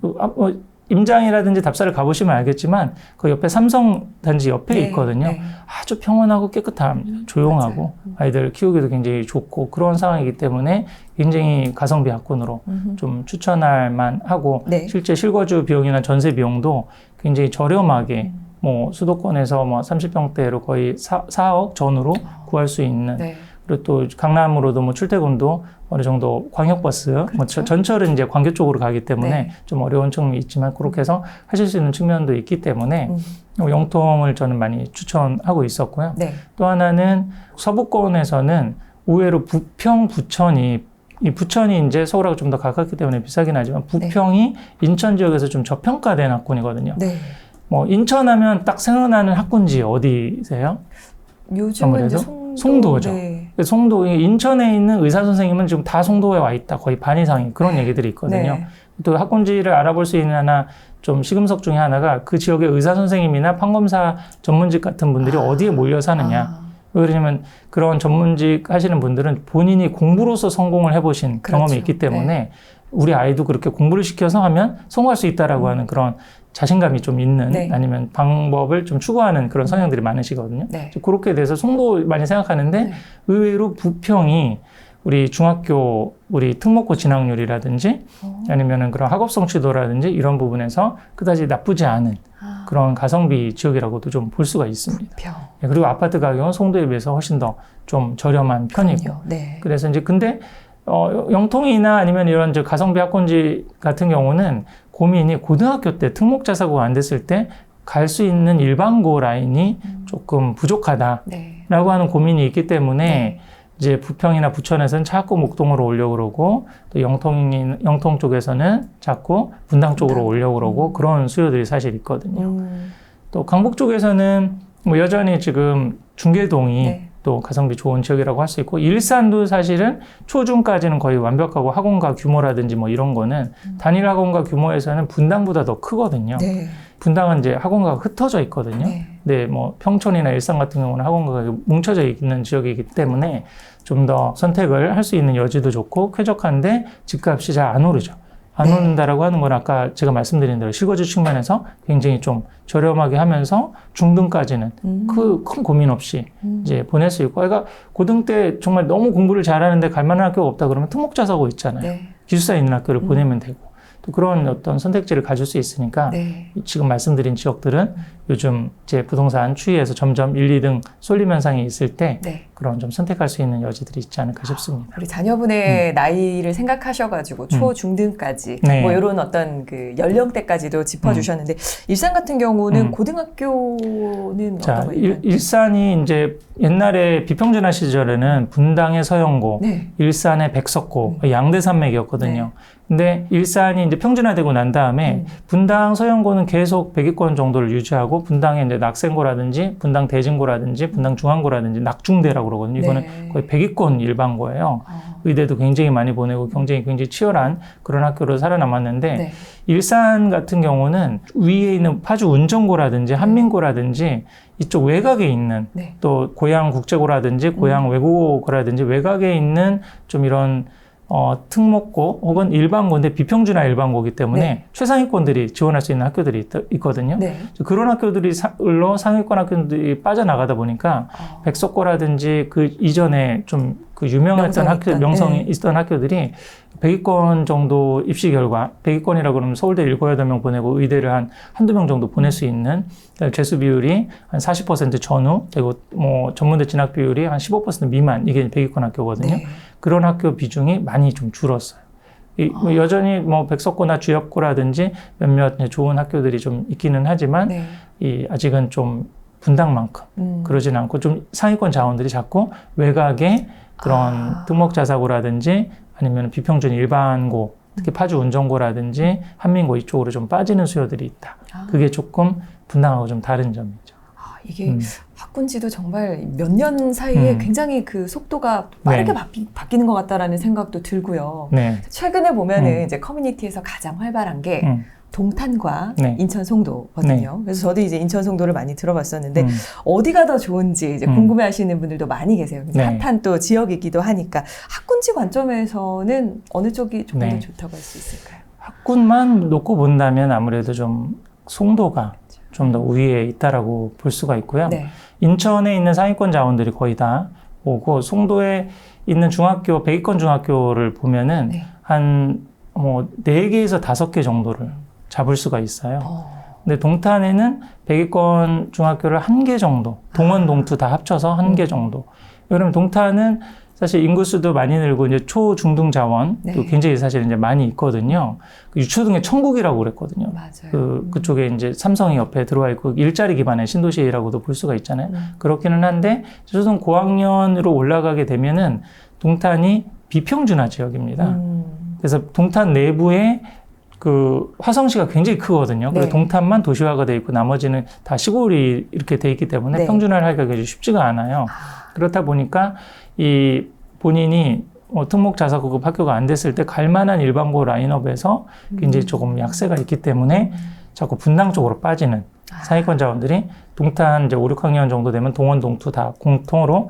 임장이라든지 답사를 가보시면 알겠지만 그 옆에 삼성 단지 옆에 네, 있거든요. 네. 아주 평온하고 깨끗합니다. 조용하고 맞아요. 아이들 키우기도 굉장히 좋고 그런 상황이기 때문에 굉장히 가성비 학군으로 좀 추천할 만하고 네. 실제 실거주 비용이나 전세 비용도 굉장히 저렴하게 뭐 수도권에서 뭐 30평대로 거의 4억 전후로 구할 수 있는 네. 그리고 또 강남으로도 뭐 출퇴근도 어느 정도 광역버스, 그렇죠. 뭐 전철은 이제 광교 쪽으로 가기 때문에 네. 좀 어려운 측면이 있지만 그렇게 해서 하실 수 있는 측면도 있기 때문에 영통을 저는 많이 추천하고 있었고요. 네. 또 하나는 서부권에서는 의외로 부평, 부천이 이 부천이 이제 서울하고 좀 더 가깝기 때문에 비싸긴 하지만 부평이 인천 지역에서 좀 저평가된 학군이거든요. 네. 뭐 인천하면 딱 생각나는 학군지 어디세요? 요즘은 이제 송도죠. 네. 송도, 인천에 있는 의사 선생님은 지금 다 송도에 와 있다. 거의 반 이상이 그런 얘기들이 있거든요. 네. 또 학군지를 알아볼 수 있는 하나 좀 시금석 중에 하나가 그 지역의 의사 선생님이나 판검사 전문직 같은 분들이 어디에 몰려 사느냐. 왜 그러냐면 그런 전문직 하시는 분들은 본인이 공부로서 성공을 해보신 그렇죠. 경험이 있기 때문에 우리 아이도 그렇게 공부를 시켜서 하면 성공할 수 있다라고 하는 그런 자신감이 좀 있는 네. 아니면 방법을 좀 추구하는 그런 성향들이 많으시거든요. 네. 그렇게 돼서 송도 많이 생각하는데 네. 의외로 부평이 우리 중학교 우리 특목고 진학률이라든지 아니면은 그런 학업 성취도라든지 이런 부분에서 그다지 나쁘지 않은 그런 가성비 지역이라고도 좀 볼 수가 있습니다. 부평. 네, 그리고 아파트 가격은 송도에 비해서 훨씬 더 좀 저렴한 편이고. 그럼요. 네. 그래서 이제 근데 영통이나 아니면 이런 저 가성비 학군지 같은 경우는 고민이 고등학교 때 특목자사고가 안 됐을 때 갈 수 있는 일반고 라인이 조금 부족하다라고 네. 하는 고민이 있기 때문에 네. 이제 부평이나 부천에서는 자꾸 목동으로 오려고 그러고 또 영통 쪽에서는 자꾸 분당 쪽으로 오려고 그러고 그런 수요들이 사실 있거든요. 또 강북 쪽에서는 뭐 여전히 지금 중계동이 네. 또 가성비 좋은 지역이라고 할 수 있고 일산도 사실은 초중까지는 거의 완벽하고 학원가 규모라든지 뭐 이런 거는 단일 학원가 규모에서는 분당보다 더 크거든요. 네. 분당은 이제 학원가가 흩어져 있거든요. 네. 네, 뭐 평촌이나 일산 같은 경우는 학원가가 뭉쳐져 있는 지역이기 때문에 좀 더 선택을 할 수 있는 여지도 좋고 쾌적한데 집값이 잘 안 오르죠. 안 오른다라고 하는 건 아까 제가 말씀드린 대로 실거주 측면에서 굉장히 좀 저렴하게 하면서 중등까지는 큰 고민 없이 이제 보낼 수 있고, 그러니까 고등 때 정말 너무 공부를 잘하는데 갈 만한 학교가 없다 그러면 특목자사고 있잖아요. 네. 기숙사에 있는 학교를 보내면 되고 또 그런 어떤 선택지를 가질 수 있으니까 네. 지금 말씀드린 지역들은 요즘 이제 부동산 추이에서 점점 1, 2등 쏠림 현상이 있을 때 네. 그런 좀 선택할 수 있는 여지들이 있지 않을까 싶습니다. 우리 자녀분의 나이를 생각하셔가지고 초, 중등까지 네. 뭐 이런 어떤 그 연령대까지도 짚어주셨는데 일산 같은 경우는 고등학교는 자, 어떤 거예요? 일산이 이제 옛날에 비평준화 시절에는 분당의 서영고, 네. 일산의 백석고, 양대산맥이었거든요. 근데 일산이 이제 평준화되고 난 다음에 분당 서영고는 계속 100위권 정도를 유지하고 분당에 이제 낙생고라든지 분당 대진고라든지 분당 중앙고라든지 낙중대라고 그러거든요. 이거는 네. 거의 100위권 일반고예요. 의대도 굉장히 많이 보내고 경쟁이 굉장히 치열한 그런 학교로 살아남았는데 네. 일산 같은 경우는 위에 있는 파주 운정고라든지 한민고라든지 이쪽 외곽에 있는 네. 또 고양 국제고라든지 고양 외국어고라든지 외곽에 있는 좀 이런 특목고 혹은 일반고인데 비평준화 일반고이기 때문에 네. 최상위권들이 지원할 수 있는 학교들이 있거든요. 네. 그런 학교들로 상위권 학교들이 빠져나가다 보니까 백석고라든지 그 이전에 좀 그 유명했던 학교, 명성이 있던 학교들이 100위권 정도 입시 결과, 100위권이라고 그러면 서울대 7, 8명 보내고 의대를 한두 명 정도 보낼 수 있는 재수 비율이 한 40% 전후, 그리고 뭐 전문대 진학 비율이 한 15% 미만, 이게 100위권 학교거든요. 네. 그런 학교 비중이 많이 좀 줄었어요. 뭐 여전히 뭐 백석고나 주엽고라든지 몇몇 좋은 학교들이 좀 있기는 하지만 네. 아직은 좀 분당만큼 그러진 않고 좀 상위권 자원들이 자꾸 외곽에 그런 특목자사고라든지 아니면 비평준 일반고, 특히 파주 운정고라든지 한민고 이쪽으로 좀 빠지는 수요들이 있다. 그게 조금 분당하고 좀 다른 점이죠. 이게 학군지도 정말 몇 년 사이에 굉장히 그 속도가 빠르게 바뀌는 것 같다라는 생각도 들고요. 네. 최근에 보면은 이제 커뮤니티에서 가장 활발한 게 동탄과 인천 송도거든요. 그래서 저도 이제 인천 송도를 많이 들어봤었는데 어디가 더 좋은지 이제 궁금해하시는 분들도 많이 계세요. 핫한 또 지역이기도 하니까 학군지 관점에서는 어느 쪽이 조금 더 좋다고 할 수 있을까요? 학군만 놓고 본다면 아무래도 좀 송도가 좀 더 우위에 있다라고 볼 수가 있고요. 네. 인천에 있는 상위권 자원들이 거의 다 오고 송도에 있는 중학교, 100위권 중학교를 보면은 네. 한 뭐 4개에서 5개 정도를 잡을 수가 있어요. 근데 동탄에는 100위권 중학교를 1개 정도, 동원, 동투 다 합쳐서 1개 정도. 그러면 동탄은 사실 인구수도 많이 늘고 이제 초, 중등 자원도 네. 굉장히 사실 이제 많이 있거든요. 유초등의 천국이라고 그랬거든요. 맞아요. 그쪽에 이제 삼성이 옆에 들어와 있고 일자리 기반의 신도시라고도 볼 수가 있잖아요. 그렇기는 한데 초등 고학년으로 올라가게 되면은 동탄이 비평준화 지역입니다. 그래서 동탄 내부에 그 화성시가 굉장히 크거든요. 그리고 네. 동탄만 도시화가 돼 있고 나머지는 다 시골이 이렇게 돼 있기 때문에 네. 평준화를 하기가 굉장히 쉽지가 않아요. 그렇다 보니까 이 본인이 특목 자사고급 학교가 안 됐을 때 갈 만한 일반고 라인업에서 굉장히 조금 약세가 있기 때문에 자꾸 분당 쪽으로 빠지는 상위권 자원들이 동탄 이제 5, 6학년 정도 되면 동원, 동투 다 공통으로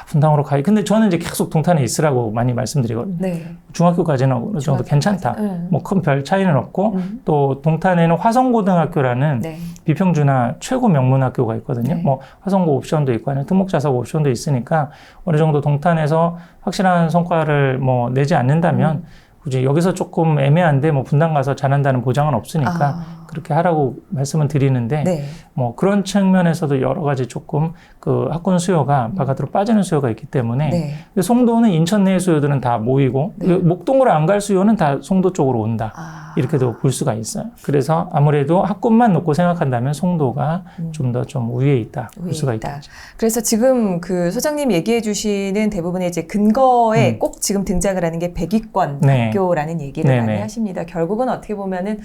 분당으로 가요. 근데 저는 이제 계속 동탄에 있으라고 많이 말씀드리거든요. 네. 중학교까지는 어느 정도 괜찮다. 네. 뭐 큰 별 차이는 없고 또 동탄에는 화성고등학교라는 네. 비평준화 최고 명문 학교가 있거든요. 네. 뭐 화성고 옵션도 있고 아니면 특목자사고 옵션도 있으니까 어느 정도 동탄에서 확실한 성과를 뭐 내지 않는다면 굳이 여기서 조금 애매한데 뭐 분당 가서 잘한다는 보장은 없으니까 그렇게 하라고 말씀은 드리는데 네. 뭐 그런 측면에서도 여러 가지 조금 그 학군 수요가 바깥으로 빠지는 수요가 있기 때문에 네. 송도는 인천 내 수요들은 다 모이고 네. 목동으로 안 갈 수요는 다 송도 쪽으로 온다. 이렇게도 볼 수가 있어요. 그래서 아무래도 학군만 놓고 생각한다면 송도가 좀 더 좀 우위에 있다 볼 수가 있다. 그래서 지금 그 소장님 얘기해 주시는 대부분의 이제 근거에 꼭 지금 등장을 하는 게 100위권 네. 학교라는 얘기를 네네. 많이 하십니다. 결국은 어떻게 보면은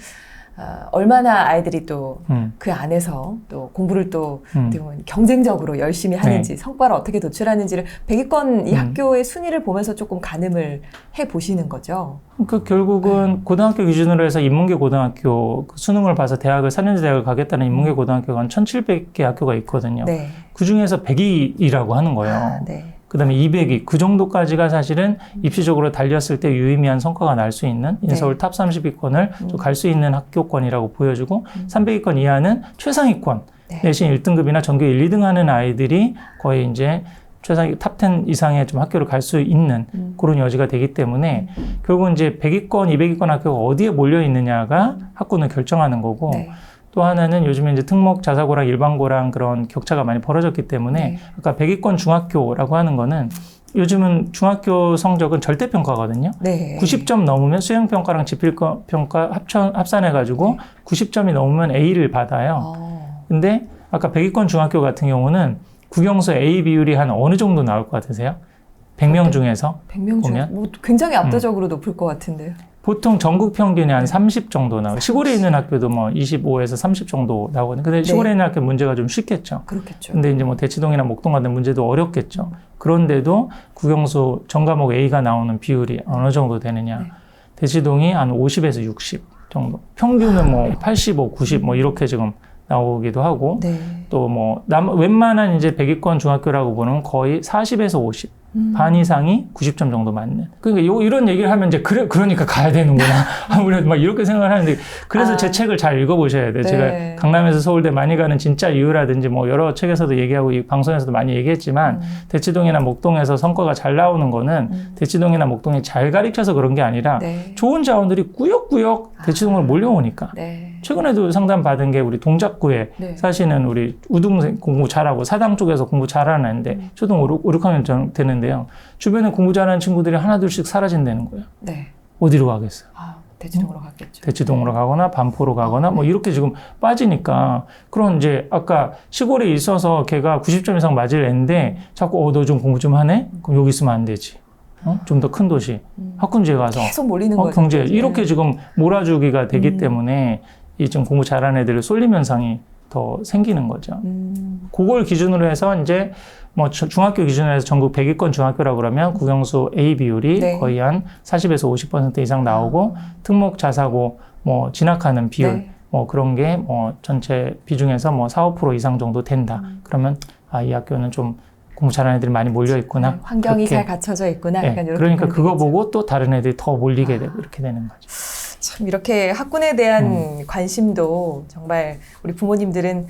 얼마나 아이들이 또 그 안에서 또 공부를 또 어떻게 보면 경쟁적으로 열심히 하는지 성과를 어떻게 도출하는지를 100위권 이 학교의 순위를 보면서 조금 가늠을 해 보시는 거죠. 그 결국은 고등학교 기준으로 해서 인문계 고등학교 수능을 봐서 대학을 4년제 대학을 가겠다는 인문계 고등학교가 한 1,700개 학교가 있거든요. 네. 그 중에서 100위라고 하는 거예요. 네. 그다음에 200위 그 정도까지가 사실은 입시적으로 달렸을 때 유의미한 성과가 날 수 있는 인서울 탑 30위권을 갈 수 있는 학교권이라고 보여주고 300위권 이하는 최상위권 내신 1등급이나 전교 1, 2등 하는 아이들이 거의 이제 최상위 탑10 이상의 좀 학교를 갈 수 있는 그런 여지가 되기 때문에 결국은 이제 100위권, 200위권 학교가 어디에 몰려 있느냐가 학군을 결정하는 거고 네. 또 하나는 요즘에 이제 특목 자사고랑 일반고랑 그런 격차가 많이 벌어졌기 때문에 아까 100위권 중학교라고 하는 거는 요즘은 중학교 성적은 절대평가거든요. 네. 90점 넘으면 수행평가랑 지필평가 합산해가지고 90점이 넘으면 A를 받아요. 근데 아까 100위권 중학교 같은 경우는 국영수 A 비율이 한 어느 정도 나올 것 같으세요? 100명 중에서 100명 중에 보면? 뭐 굉장히 압도적으로 높을 것 같은데요. 보통 전국 평균이 한 30 정도 나와요. 시골에 있는 학교도 뭐 25에서 30 정도 나오거든요. 근데 시골에 있는 학교 문제가 좀 쉽겠죠. 그렇겠죠. 근데 이제 뭐 대치동이나 목동 같은 문제도 어렵겠죠. 그런데도 국영수 전과목 A가 나오는 비율이 어느 정도 되느냐. 대치동이 한 50에서 60 정도. 평균은 뭐 85, 90 뭐 이렇게 지금 나오기도 하고 또 뭐 웬만한 이제 100위권 중학교라고 보면 거의 40에서 50. 반 이상이 90점 정도 맞는. 그러니까 이런 얘기를 하면 이제 그러니까 가야 되는구나. 아무래도 막 이렇게 생각을 하는데 그래서 제 책을 잘 읽어보셔야 돼요. 제가 강남에서 서울대 많이 가는 진짜 이유라든지 뭐 여러 책에서도 얘기하고 이 방송에서도 많이 얘기했지만 대치동이나 목동에서 성과가 잘 나오는 거는 대치동이나 목동이 잘 가르쳐서 그런 게 아니라 좋은 자원들이 꾸역꾸역 대치동으로 몰려오니까. 최근에도 상담 받은 게 우리 동작구에 사시는 우리 우등생 공부 잘하고 사당 쪽에서 공부 잘하는 애인데 초등 5, 6학년 되는데요. 주변에 공부 잘하는 친구들이 하나둘씩 사라진다는 거예요. 어디로 가겠어요? 대치동으로 가겠죠. 대치동으로 가거나 반포로 가거나 뭐 이렇게 지금 빠지니까 그런 이제 아까 시골에 있어서 걔가 90점 이상 맞을 애인데 자꾸 너 좀 공부 좀 하네? 그럼 여기 있으면 안 되지. 좀 더 큰 도시 학군지에 가서 계속 몰리는 거죠. 경제 이렇게 지금 몰아주기가 되기 때문에 이 좀 공부 잘하는 애들을 쏠림 현상이 더 생기는 거죠. 그걸 기준으로 해서 이제 뭐 중학교 기준으로 해서 전국 100위권 중학교라고 그러면 국영수 A 비율이 거의 한 40에서 50% 이상 나오고 특목 자사고 뭐 진학하는 비율 뭐 그런 게 뭐 전체 비중에서 뭐 4, 5% 이상 정도 된다. 그러면 이 학교는 좀 공부 잘하는 애들이 많이 몰려 있구나. 환경이 잘 갖춰져 있구나. 약간 이렇게 그러니까 그거 보고 또 다른 애들이 더 몰리게 되고 이렇게 되는 거죠. 참 이렇게 학군에 대한 관심도 정말 우리 부모님들은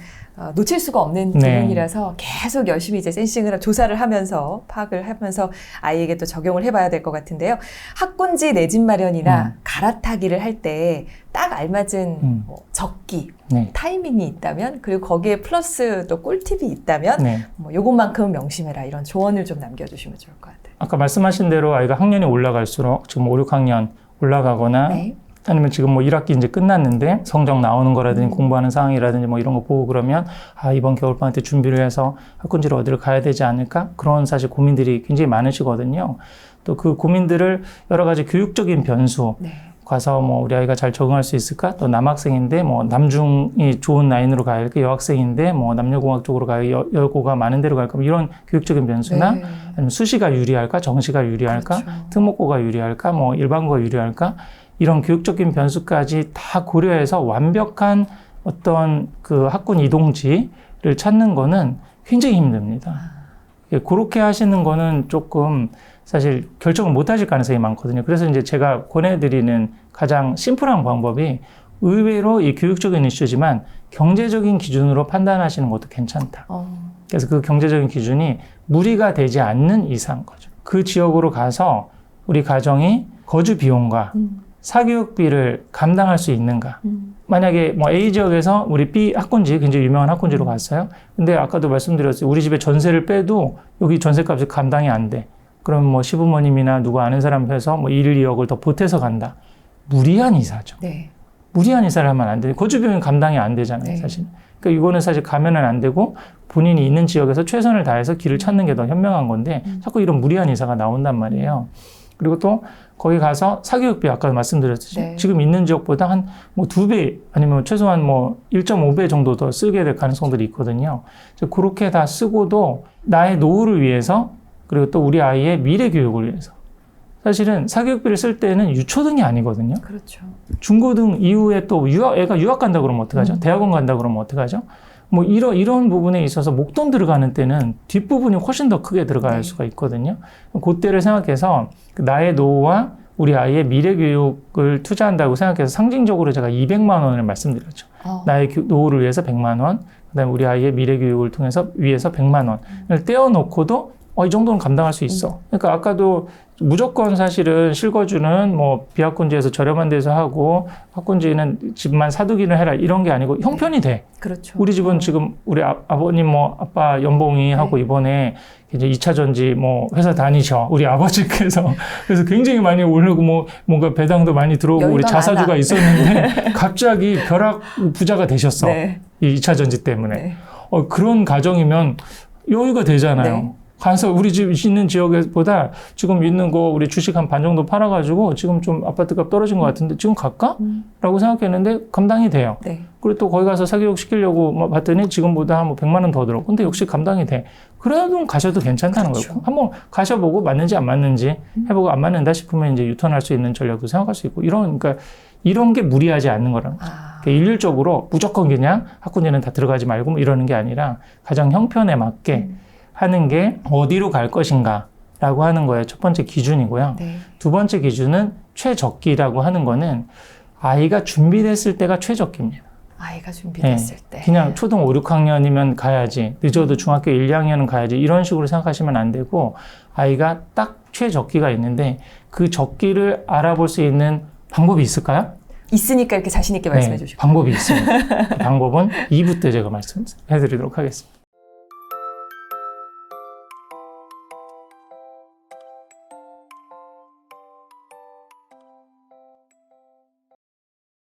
놓칠 수가 없는 네. 부분이라서 계속 열심히 이제 센싱을 조사를 하면서 파악을 하면서 아이에게 또 적용을 해봐야 될 것 같은데요. 학군지 내 집 마련이나 갈아타기를 할 때 딱 알맞은 뭐 적기, 네. 타이밍이 있다면 그리고 거기에 플러스 또 꿀팁이 있다면 네. 뭐 요것만큼은 명심해라 이런 조언을 좀 남겨주시면 좋을 것 같아요. 아까 말씀하신 대로 아이가 학년이 올라갈수록 지금 5, 6학년 올라가거나 네. 아니면 지금 뭐 1학기 이제 끝났는데 성적 나오는 거라든지 공부하는 상황이라든지 뭐 이런 거 보고 그러면 아, 이번 겨울방학 때 준비를 해서 학군지를 어디를 가야 되지 않을까? 그런 사실 고민들이 굉장히 많으시거든요. 또 그 고민들을 여러 가지 교육적인 변수 네. 가서 뭐 우리 아이가 잘 적응할 수 있을까? 또 남학생인데 뭐 남중이 좋은 라인으로 가야 할까? 여학생인데 뭐 남녀공학 쪽으로 가야 여고가 많은 데로 갈까? 뭐 이런 교육적인 변수나 네. 아니면 수시가 유리할까? 정시가 유리할까? 그렇죠. 특목고가 유리할까? 뭐 일반고가 유리할까? 이런 교육적인 변수까지 다 고려해서 완벽한 어떤 그 학군 이동지를 찾는 거는 굉장히 힘듭니다. 그렇게 하시는 거는 조금 사실 결정을 못 하실 가능성이 많거든요. 그래서 이제 제가 권해드리는 가장 심플한 방법이 의외로 이 교육적인 이슈지만 경제적인 기준으로 판단하시는 것도 괜찮다. 그래서 그 경제적인 기준이 무리가 되지 않는 이상 거죠. 그 지역으로 가서 우리 가정이 거주 비용과 사교육비를 감당할 수 있는가. 만약에 뭐 A 지역에서 우리 B 학군지, 굉장히 유명한 학군지로 갔어요. 근데 아까도 말씀드렸어요. 우리 집에 전세를 빼도 여기 전세값이 감당이 안 돼. 그럼 뭐 시부모님이나 누구 아는 사람 해서 뭐 1, 2억을 더 보태서 간다. 무리한 이사죠. 네. 무리한 이사를 하면 안 돼. 거주 비용이 감당이 안 되잖아요, 네. 사실. 그러니까 이거는 사실 가면은 안 되고 본인이 있는 지역에서 최선을 다해서 길을 찾는 게 더 현명한 건데 자꾸 이런 무리한 이사가 나온단 말이에요. 그리고 또 거기 가서 사교육비 아까 말씀드렸듯이 네. 지금 있는 지역보다 한 뭐 2배 아니면 최소한 뭐 1.5배 정도 더 쓰게 될 가능성들이 있거든요. 그렇게 다 쓰고도 나의 노후를 위해서 그리고 또 우리 아이의 미래 교육을 위해서 사실은 사교육비를 쓸 때는 유초등이 아니거든요. 그렇죠. 중고등 이후에 또 애가 유학 간다 그러면 어떡하죠? 대학원 간다 그러면 어떡하죠? 뭐 이런 부분에 있어서 목돈 들어가는 때는 뒷부분이 훨씬 더 크게 들어갈 네. 수가 있거든요. 그때를 생각해서 나의 노후와 우리 아이의 미래 교육을 투자한다고 생각해서 상징적으로 제가 200만 원을 말씀드렸죠. 나의 노후를 위해서 100만 원, 그다음에 우리 아이의 미래 교육을 통해서 위해서 100만 원을 떼어놓고도 이 정도는 감당할 수 있어. 그러니까 아까도 무조건 사실은 실거주는 뭐 비학군지에서 저렴한 데서 하고 학군지는 집만 사두기를 해라 이런 게 아니고 형편이 돼. 그렇죠. 우리 집은 지금 우리 아버님 뭐 아빠 연봉이 하고 이번에 이제 2차 전지 뭐 회사 다니셔. 우리 아버지께서 그래서 굉장히 많이 오르고 뭐 뭔가 배당도 많이 들어오고 우리 자사주가 많아. 있었는데 갑자기 벼락 부자가 되셨어. 네. 이 2차 전지 때문에. 네. 그런 가정이면 여유가 되잖아요. 네. 가서 우리 집 있는 지역보다 지금 있는 거 우리 주식 한 반 정도 팔아가지고 지금 좀 아파트값 떨어진 것 같은데 지금 갈까? 라고 생각했는데 감당이 돼요. 네. 그리고 또 거기 가서 사교육 시키려고 뭐 봤더니 지금보다 한 뭐 100만 원 더 들어. 근데 역시 감당이 돼. 그래도 가셔도 괜찮다는 그렇죠. 거고. 한번 가셔보고 맞는지 안 맞는지 해보고 안 맞는다 싶으면 이제 유턴할 수 있는 전략도 생각할 수 있고. 그러니까 이런 게 무리하지 않는 거라는 거죠. 그러니까 일률적으로 무조건 그냥 학군지는 다 들어가지 말고 뭐 이러는 게 아니라 가장 형편에 맞게 하는 게 어디로 갈 것인가라고 하는 거에 첫 번째 기준이고요. 네. 두 번째 기준은 최적기라고 하는 거는 아이가 준비됐을 때가 최적기입니다. 아이가 준비됐을 때. 그냥 초등 5, 6학년이면 가야지, 늦어도 중학교 1, 2학년은 가야지 이런 식으로 생각하시면 안 되고 아이가 딱 최적기가 있는데 그 적기를 알아볼 수 있는 방법이 있을까요? 있으니까 이렇게 자신 있게 말씀해 주시고. 방법이 있습니다. 그 방법은 2부 때 제가 말씀해 드리도록 하겠습니다.